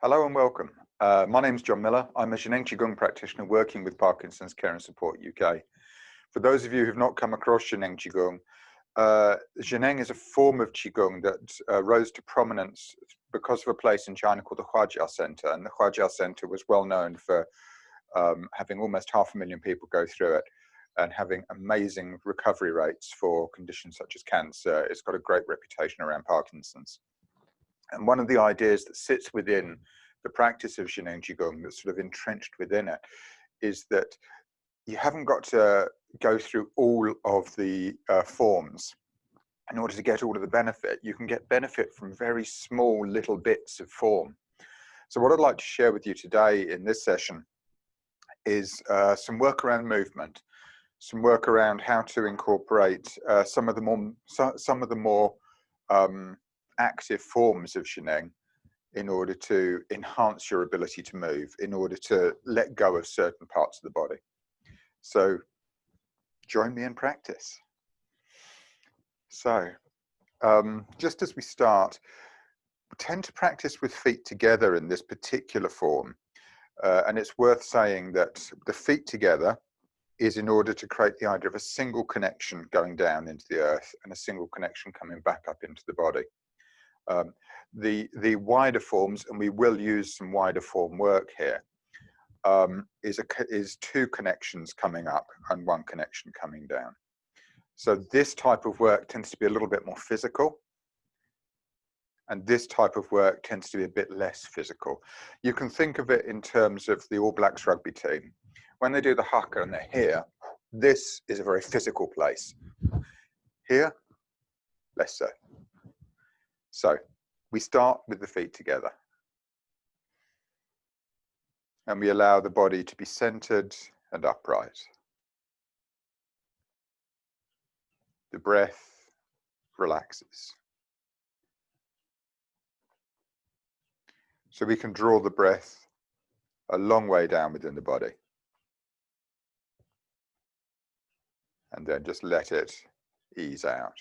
Hello and welcome. My name is John Millar. I'm a Qigong practitioner working with Parkinson's Care and Support UK. For those of you who've not come across Qigong, Qigong is a form of Qigong that rose to prominence because of a place in China called the Huajia Center. And the Huajia Center was well known for having almost 500,000 people go through it and having amazing recovery rates for conditions such as cancer. It's got a great reputation around Parkinson's. And one of the ideas that sits within the practice of Qigong that's sort of entrenched within it is that you haven't got to go through all of the forms in order to get all of the benefit. You can get benefit from very small little bits of form. So what I'd like to share with you today in this session is some work around movement, some work around how to incorporate some of the more active forms of Qigong in order to enhance your ability to move, in order to let go of certain parts of the body. So join me in practice. So just as we start, we tend to practice with feet together in this particular form. And it's worth saying that the feet together is in order to create the idea of a single connection going down into the earth and a single connection coming back up into the body. The wider forms, and we will use some wider form work here, is two connections coming up and one connection coming down. So this type of work tends to be a little bit more physical, and this type of work tends to be a bit less physical. You can think of it in terms of the All Blacks rugby team. When they do the haka and they're here, this is a very physical place. Here, less so. So we start with the feet together. And we allow the body to be centered and upright. The breath relaxes. So we can draw the breath a long way down within the body. And then just let it ease out.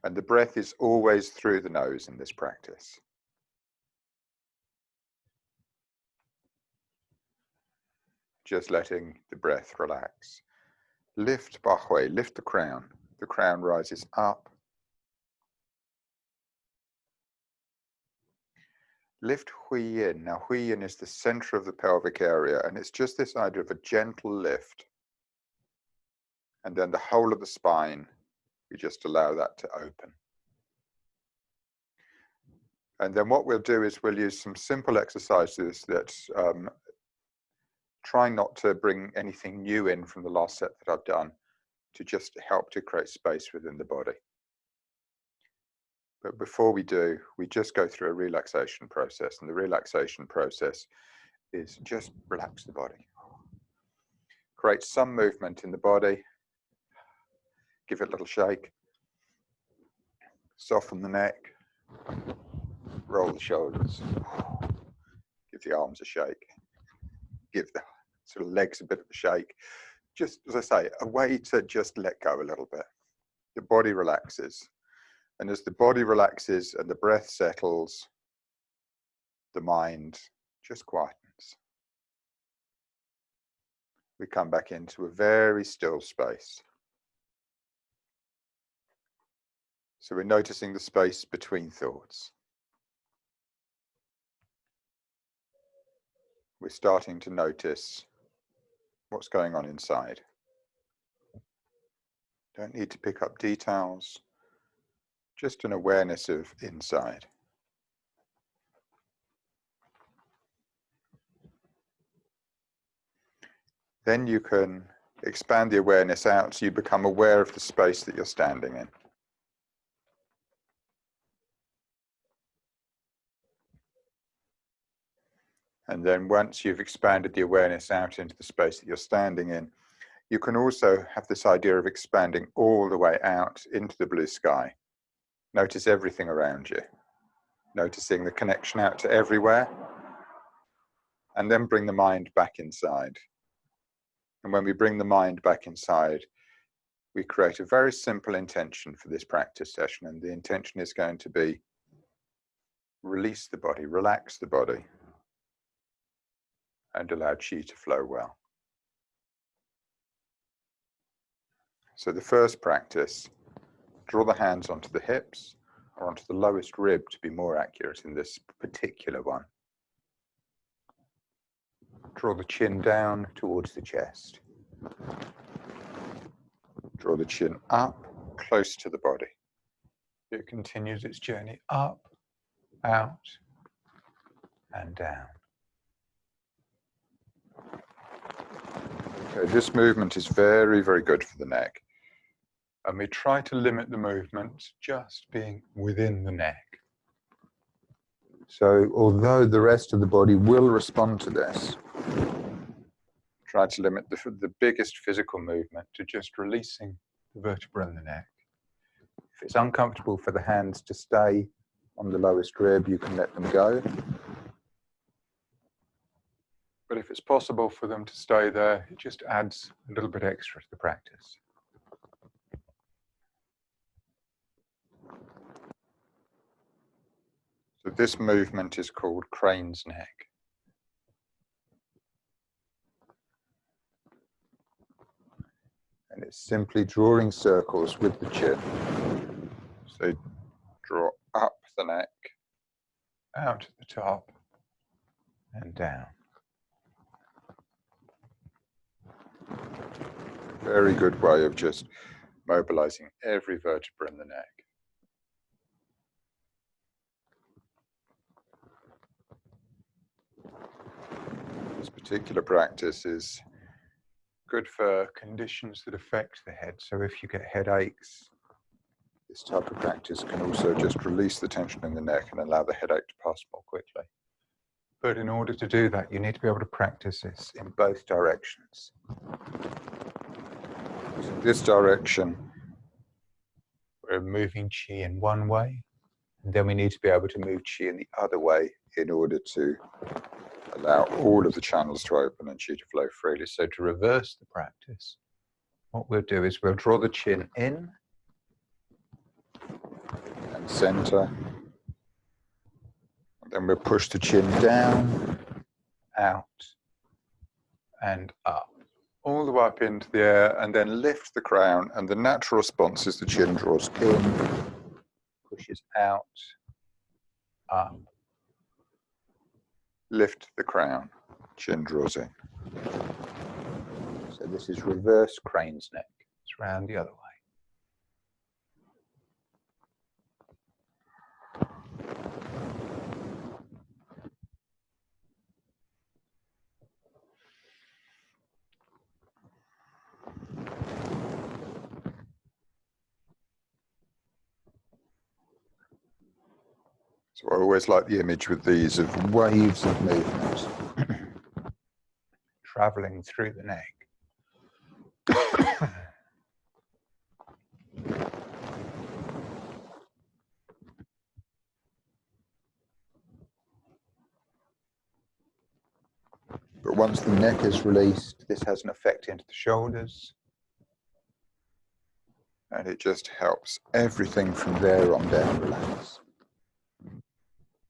And the breath is always through the nose in this practice. Just letting the breath relax. Lift Bahui, lift the crown. The crown rises up. Lift Hui Yin. Now Hui Yin is the center of the pelvic area, and it's just this idea of a gentle lift. And then the whole of the spine, we just allow that to open. And then what we'll do is we'll use some simple exercises that try not to bring anything new in from the last set that I've done, to just help to create space within the body. But before we do, we just go through a relaxation process. And the relaxation process is just relax the body. Create some movement in the body. Give it a little shake. Soften the neck. Roll the shoulders. Give the arms a shake. Give the sort of legs a bit of a shake. Just, as I say, a way to just let go a little bit. The body relaxes. And as the body relaxes and the breath settles, the mind just quietens. We come back into a very still space. So we're noticing the space between thoughts. We're starting to notice what's going on inside. Don't need to pick up details, just an awareness of inside. Then you can expand the awareness out so you become aware of the space that you're standing in. And then once you've expanded the awareness out into the space that you're standing in, you can also have this idea of expanding all the way out into the blue sky. Notice everything around you. Noticing the connection out to everywhere. And then bring the mind back inside. And when we bring the mind back inside, we create a very simple intention for this practice session. And the intention is going to be release the body, relax the body. and allow Qi to flow well. So the first practice, draw the hands onto the hips or onto the lowest rib to be more accurate in this particular one. Draw the chin down towards the chest. Draw the chin up, close to the body. It continues its journey up, out, and down. Okay, this movement is very, very good for the neck. And we try to limit the movement just being within the neck. So although the rest of the body will respond to this, try to limit the biggest physical movement to just releasing the vertebra in the neck. If it's uncomfortable for the hands to stay on the lowest rib, you can let them go. But if it's possible for them to stay there, it just adds a little bit extra to the practice. So this movement is called crane's neck. And it's simply drawing circles with the chin. So draw up the neck, out at the top, and down. Very good way of just mobilizing every vertebra in the neck. This particular practice is good for conditions that affect the head. So if you get headaches, this type of practice can also just release the tension in the neck and allow the headache to pass more quickly. But in order to do that, you need to be able to practice this in both directions. So this direction, we're moving Qi in one way, and then we need to be able to move Qi in the other way in order to allow all of the channels to open and Qi to flow freely. So to reverse the practice, what we'll do is we'll draw the chin in and center. And then we'll push the chin down, out, and up. All the way up into the air, and then lift the crown. And the natural response is the chin draws in, pushes out, up. Lift the crown, chin draws in. So this is reverse crane's neck. It's round the other way. So I always like the image with these of waves of movement traveling through the neck. But once the neck is released, this has an effect into the shoulders. And it just helps everything from there on down relax.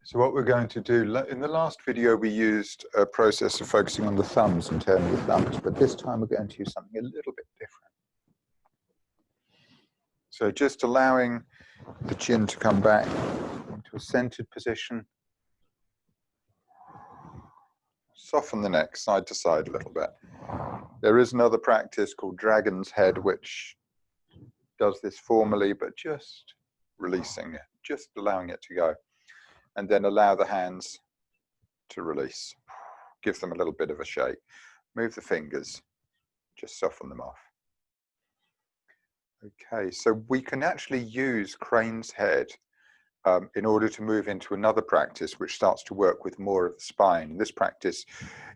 So what we're going to do, in the last video we used a process of focusing on the thumbs and turning the thumbs, but this time we're going to use something a little bit different. So just allowing the chin to come back into a centered position. Soften the neck side to side a little bit. There is another practice called Dragon's Head, which does this formally, but just releasing it, just allowing it to go. And then allow the hands to release. Give them a little bit of a shake. Move the fingers, just soften them off. Okay, so we can actually use Crane's Head in order to move into another practice which starts to work with more of the spine. This practice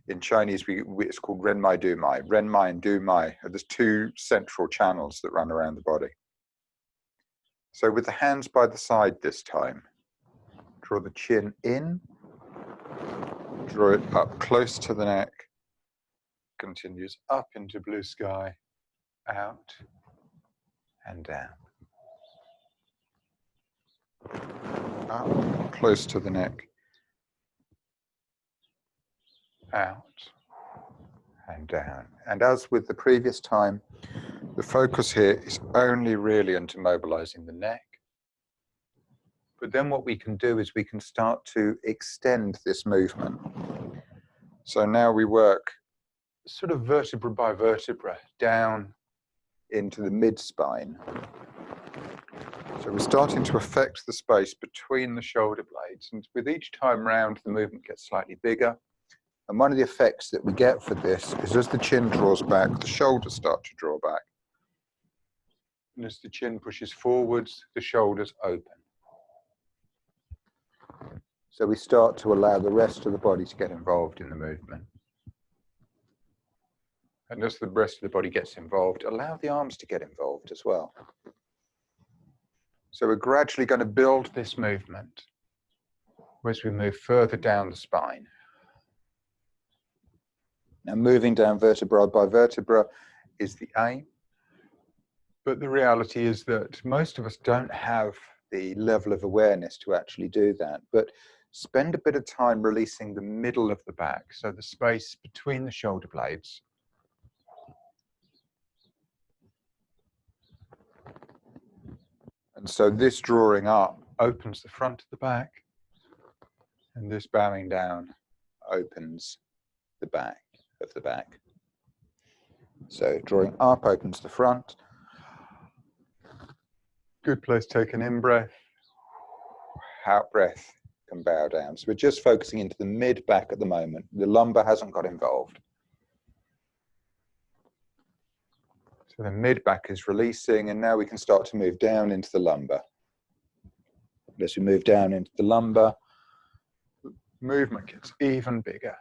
in Chinese, it's called Renmai Dumai. Renmai and Dumai are the two central channels that run around the body. So with the hands by the side this time, draw the chin in, draw it up close to the neck, continues up into blue sky, out and down. Up, close to the neck, out, and down. And as with the previous time, the focus here is only really into mobilizing the neck. But then what we can do is we can start to extend this movement. So now we work sort of vertebra by vertebra down into the mid-spine. So we're starting to affect the space between the shoulder blades. And with each time round, the movement gets slightly bigger. And one of the effects that we get for this is as the chin draws back, the shoulders start to draw back. And as the chin pushes forwards, the shoulders open. So we start to allow the rest of the body to get involved in the movement. And as the rest of the body gets involved, allow the arms to get involved as well. So we're gradually going to build this movement as we move further down the spine. Now moving down vertebra by vertebra is the aim. But the reality is that most of us don't have the level of awareness to actually do that. But spend a bit of time releasing the middle of the back, so the space between the shoulder blades. And so this drawing up opens the front of the back, and this bowing down opens the back of the back. So drawing up opens the front. Good place to take an in-breath. Out-breath can bow down. So we're just focusing into the mid-back at the moment. The lumbar hasn't got involved. So the mid-back is releasing, and now we can start to move down into the lumbar. As we move down into the lumbar, movement gets even bigger.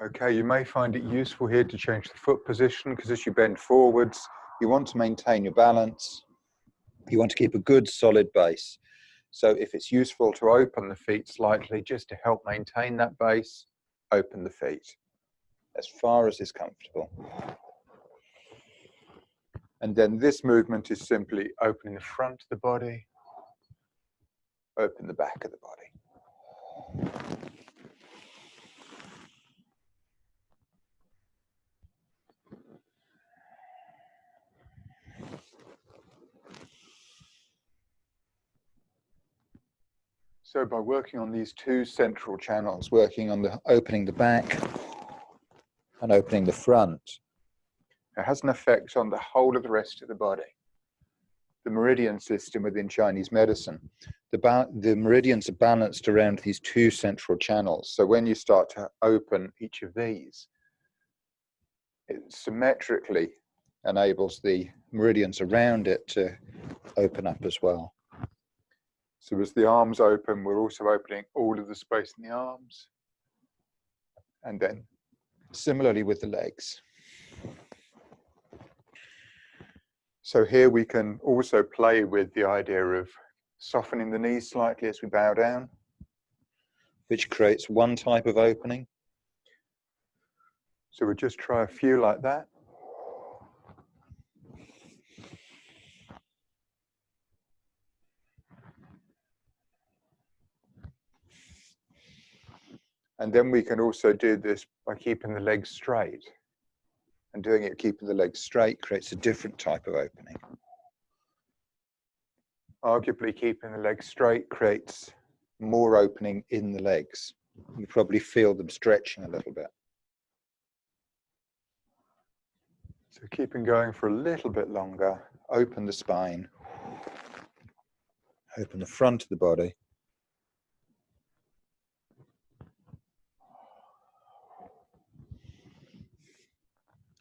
Okay, you may find it useful here to change the foot position, because as you bend forwards, you want to maintain your balance. You want to keep a good solid base. So if it's useful to open the feet slightly just to help maintain that base, open the feet as far as is comfortable. And then this movement is simply opening the front of the body, open the back of the body. So by working on these two central channels, working on the opening the back and opening the front, it has an effect on the whole of the rest of the body. The Meridian System within Chinese medicine, the meridians are balanced around these two central channels. So when you start to open each of these, it symmetrically enables the meridians around it to open up as well. So as the arms open, we're also opening all of the space in the arms. And then similarly with the legs. So here we can also play with the idea of softening the knees slightly as we bow down, which creates one type of opening. So we'll just try a few like that. And then we can also do this by keeping the legs straight. And doing it keeping the legs straight creates a different type of opening. Arguably, keeping the legs straight creates more opening in the legs. You probably feel them stretching a little bit. So keeping going for a little bit longer, open the spine, open the front of the body.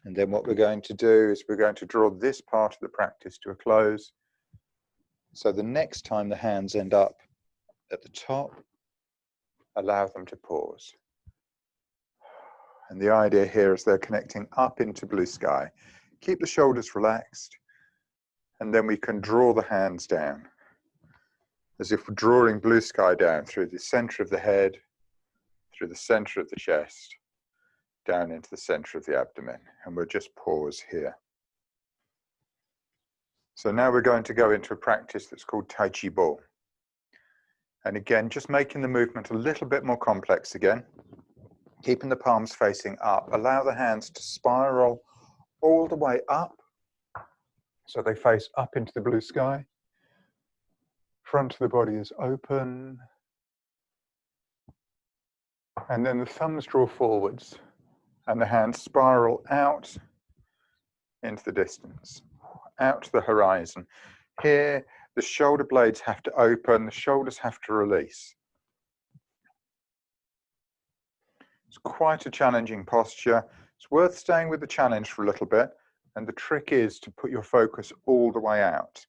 And then what we're going to do is we're going to draw this part of the practice to a close. So the next time the hands end up at the top, allow them to pause. And the idea here is they're connecting up into blue sky. Keep the shoulders relaxed, and then we can draw the hands down, as if we're drawing blue sky down through the center of the head, through the center of the chest, down into the center of the abdomen, and we'll just pause here. So now we're going to go into a practice that's called Tai Chi Ball. And again, just making the movement a little bit more complex again. Keeping the palms facing up. Allow the hands to spiral all the way up. So they face up into the blue sky. Front of the body is open. And then the thumbs draw forwards and the hands spiral out into the distance, out to the horizon. Here, the shoulder blades have to open, the shoulders have to release. It's quite a challenging posture. It's worth staying with the challenge for a little bit, and the trick is to put your focus all the way out.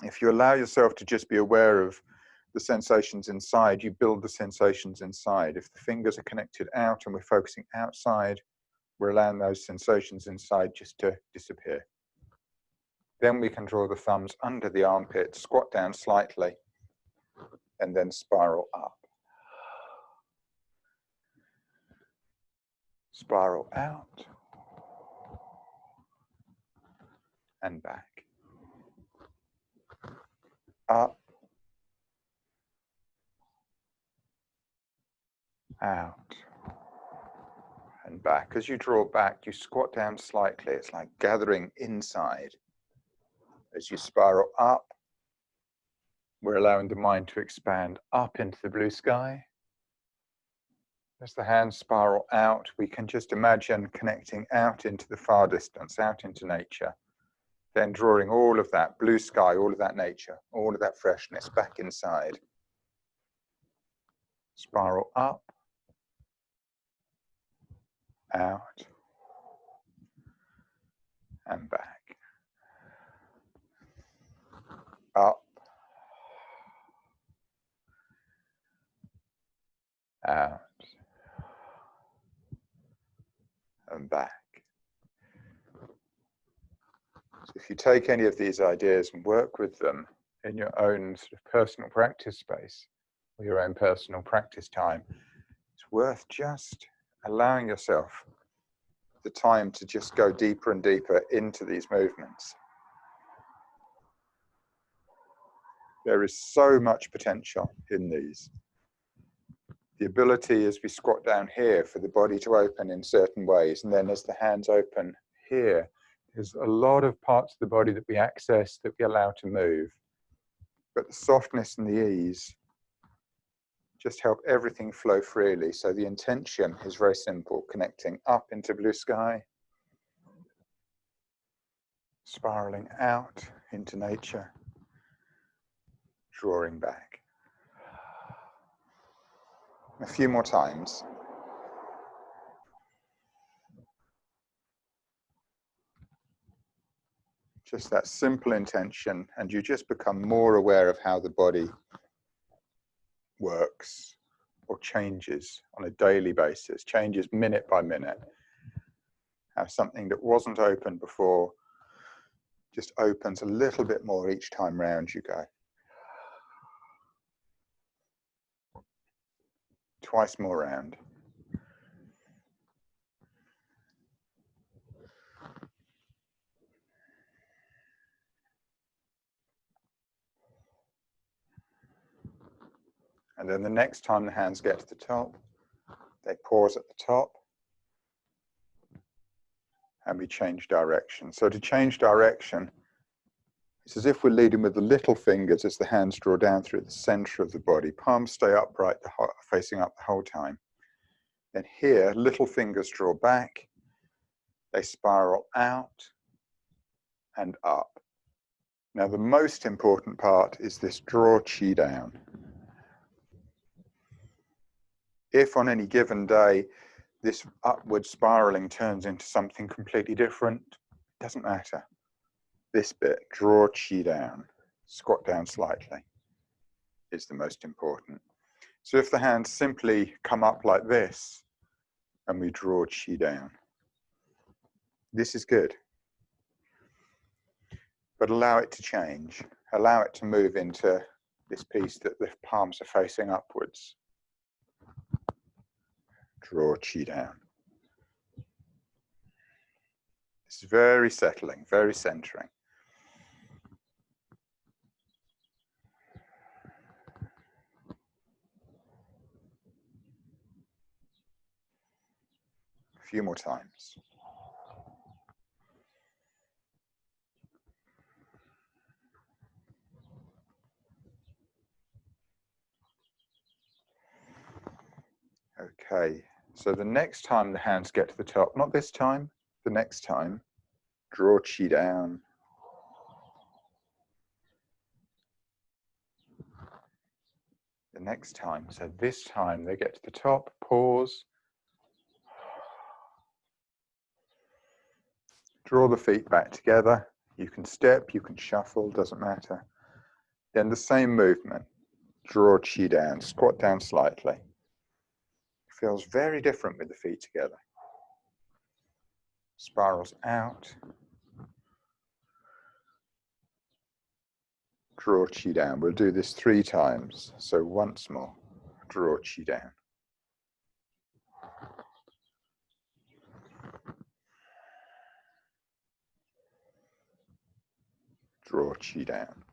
If you allow yourself to just be aware of the sensations inside, you build the sensations inside. If the fingers are connected out and we're focusing outside, we're allowing those sensations inside just to disappear. Then we can draw the thumbs under the armpit, squat down slightly, and then spiral up. Spiral out and back. Up, out, and back. As you draw back, you squat down slightly. It's like gathering inside. As you spiral up, we're allowing the mind to expand up into the blue sky. As the hands spiral out, we can just imagine connecting out into the far distance, out into nature. Then drawing all of that blue sky, all of that nature, all of that freshness back inside. Spiral up, out, and back. Up, out, and back. So if you take any of these ideas and work with them in your own sort of personal practice space, or your own personal practice time, it's worth just allowing yourself the time to just go deeper and deeper into these movements. There is so much potential in these. The ability as we squat down here for the body to open in certain ways, and then as the hands open here, there's a lot of parts of the body that we access, that we allow to move. But the softness and the ease just help everything flow freely. So the intention is very simple, connecting up into blue sky, spiraling out into nature, drawing back. A few more times. Just that simple intention, and you just become more aware of how the body works or changes on a daily basis, changes minute by minute. How something that wasn't open before just opens a little bit more each time round you go. Twice more round. And then the next time the hands get to the top, they pause at the top, and we change direction. So to change direction, it's as if we're leading with the little fingers as the hands draw down through the center of the body. Palms stay upright, facing up the whole time. Then here, little fingers draw back, they spiral out and up. Now the most important part is this draw chi down. If on any given day, this upward spiraling turns into something completely different, it doesn't matter. This bit, draw chi down, squat down slightly, is the most important. So if the hands simply come up like this, and we draw chi down, this is good. But allow it to change. Allow it to move into this piece that the palms are facing upwards. Draw chi down. It's very settling, very centering. few more times. Okay, so the next time the hands get to the top, not this time, the next time, draw Qi down. The next time, so this time they get to the top, pause. Draw the feet back together. You can step, you can shuffle, doesn't matter. Then the same movement. Draw Qi down, squat down slightly. Feels very different with the feet together. Spirals out. Draw Qi down. We'll do this 3 times. So once more, draw Qi down. Draw Qi down.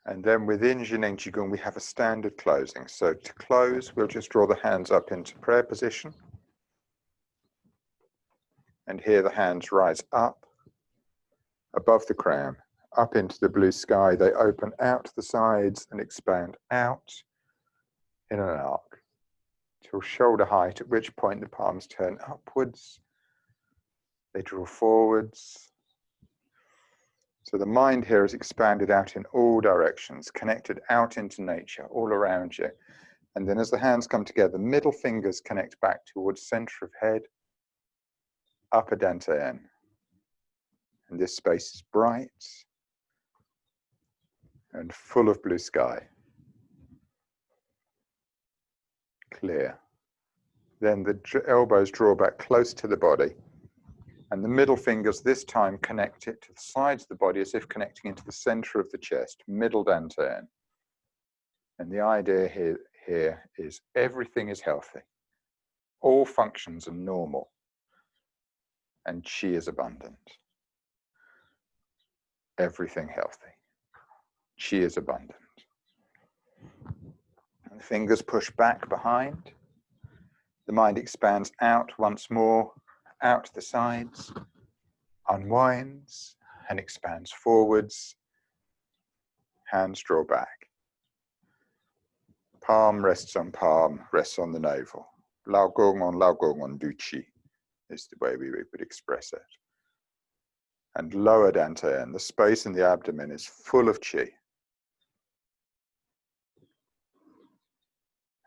And then within Jining Qigong, we have a standard closing. So to close, we'll just draw the hands up into prayer position. And here the hands rise up, above the crown, up into the blue sky. They open out to the sides and expand out in an arc till shoulder height, at which point the palms turn upwards. They draw forwards. So the mind here is expanded out in all directions, connected out into nature, all around you. And then as the hands come together, middle fingers connect back towards center of head, upper dantian. And this space is bright and full of blue sky. Clear. Then the elbows draw back close to the body. And the middle fingers this time connect it to the sides of the body as if connecting into the center of the chest, middle dantian. And the idea here is everything is healthy. All functions are normal. And Qi is abundant. Everything healthy. Qi is abundant. And the fingers push back behind. The mind expands out once more, out to the sides, unwinds and expands forwards. Hands draw back. Palm rests on the navel. Lao Gong on Du Qi is the way we would express it. And lower dantian, the space in the abdomen is full of Qi.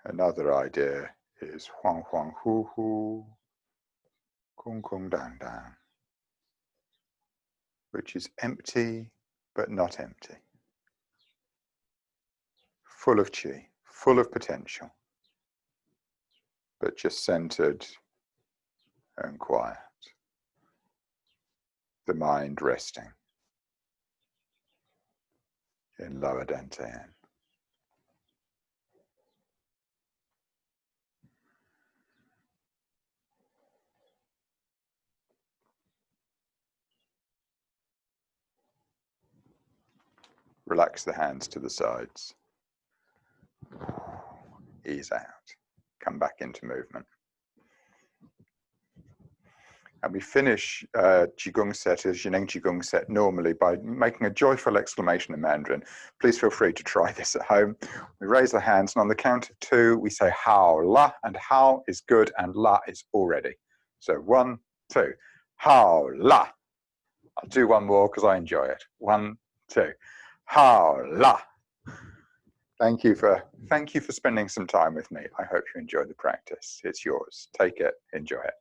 Another idea is Huang Huang Hu Hu, Kung Kung Dan Dan, which is empty but not empty. Full of Qi, full of potential, but just centered and quiet. The mind resting in lower dantian. Relax the hands to the sides. Ease out. Come back into movement. And we finish Qigong set, as Jining Qigong set normally, by making a joyful exclamation in Mandarin. Please feel free to try this at home. We raise the hands, and on the count of 2, we say Hao La, and Hao is good, and La is already. So 1, 2, Hao La. I'll do one more because I enjoy it. 1, 2, Hao La. Thank you for spending some time with me. I hope you enjoy the practice. It's yours. Take it, enjoy it.